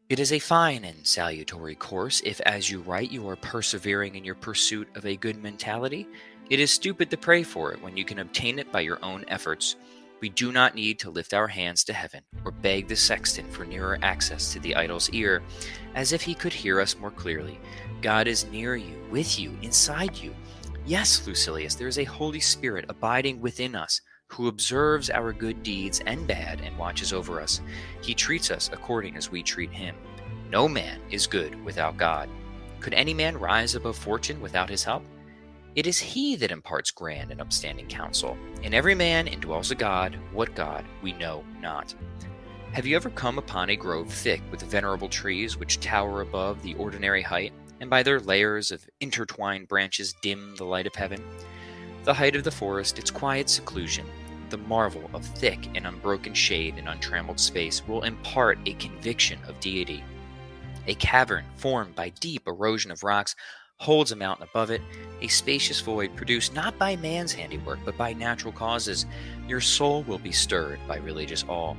It is a fine and salutary course if, as you write, you are persevering in your pursuit of a good mentality. It is stupid to pray for it when you can obtain it by your own efforts. We do not need to lift our hands to heaven or beg the sexton for nearer access to the idol's ear, as if he could hear us more clearly. God is near you, with you, inside you. Yes, Lucilius, there is a Holy Spirit abiding within us, who observes our good deeds and bad and watches over us. He treats us according as we treat him. No man is good without God. Could any man rise above fortune without his help? It is he that imparts grand and upstanding counsel. In every man indwells a God. What God we know not. Have you ever come upon a grove thick with venerable trees which tower above the ordinary height, and by their layers of intertwined branches dim the light of heaven? The height of the forest, its quiet seclusion, the marvel of thick and unbroken shade and untrammeled space will impart a conviction of deity. A cavern formed by deep erosion of rocks holds a mountain above it, a spacious void produced not by man's handiwork but by natural causes. Your soul will be stirred by religious awe.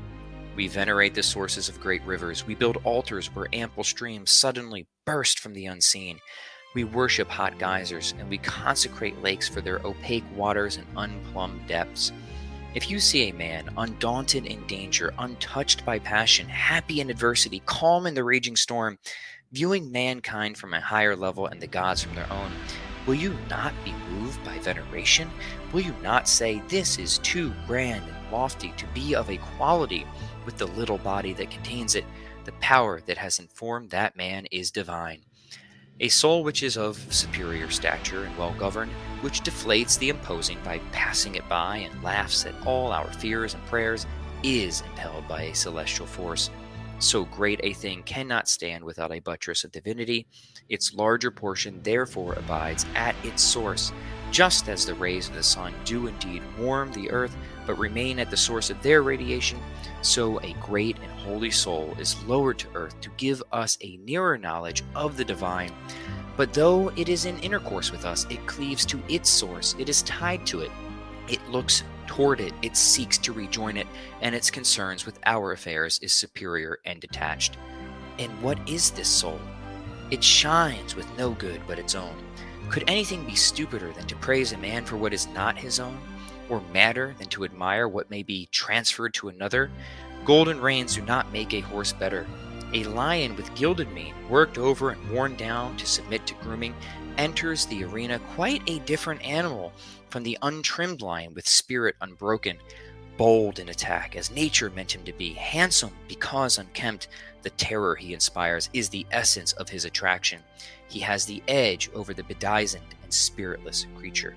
We venerate the sources of great rivers. We build altars where ample streams suddenly burst from the unseen. We worship hot geysers, and we consecrate lakes for their opaque waters and unplumbed depths. If you see a man undaunted in danger, untouched by passion, happy in adversity, calm in the raging storm, viewing mankind from a higher level and the gods from their own, will you not be moved by veneration? Will you not say, "This is too grand and lofty to be of equality with the little body that contains it? The power that has informed that man is divine." A soul which is of superior stature and well governed, which deflates the imposing by passing it by and laughs at all our fears and prayers, is impelled by a celestial force. So great a thing cannot stand without a buttress of divinity. Its larger portion therefore abides at its source, just as the rays of the sun do indeed warm the earth, but remain at the source of their radiation. So a great and holy soul is lowered to earth to give us a nearer knowledge of the divine. But though it is in intercourse with us, it cleaves to its source, it is tied to it, it looks toward it, it seeks to rejoin it, and its concerns with our affairs is superior and detached. And what is this soul? It shines with no good but its own. Could anything be stupider than to praise a man for what is not his own, or madder than to admire what may be transferred to another? Golden reins do not make a horse better. A lion with gilded mane, worked over and worn down to submit to grooming, enters the arena quite a different animal from the untrimmed lion with spirit unbroken, bold in attack as nature meant him to be, handsome because unkempt. The terror he inspires is the essence of his attraction. He has the edge over the bedizened and spiritless creature.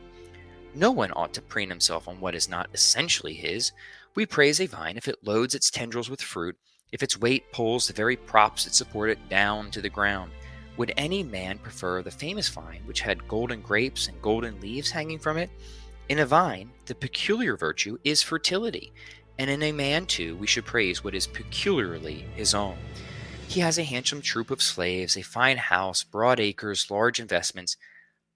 No one ought to preen himself on what is not essentially his. We praise a vine if it loads its tendrils with fruit, if its weight pulls the very props that support it down to the ground. Would any man prefer the famous vine which had golden grapes and golden leaves hanging from it? In a vine, the peculiar virtue is fertility, and in a man too we should praise what is peculiarly his own. He has a handsome troop of slaves, a fine house, broad acres, large investments,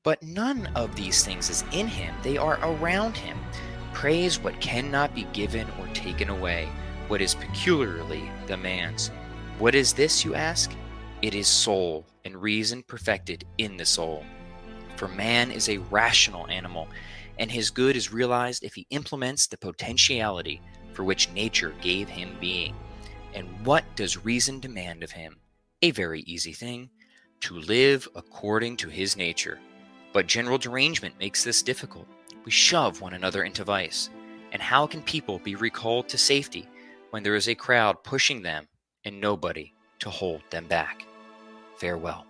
but none of these things is in him, they are around him. Praise what cannot be given or taken away, what is peculiarly the man's. What is this, you ask? It is soul, and reason perfected in the soul. For man is a rational animal, and his good is realized if he implements the potentiality for which nature gave him being. And what does reason demand of him? A very easy thing: to live according to his nature. But general derangement makes this difficult. We shove one another into vice. And how can people be recalled to safety when there is a crowd pushing them and nobody to hold them back? Farewell.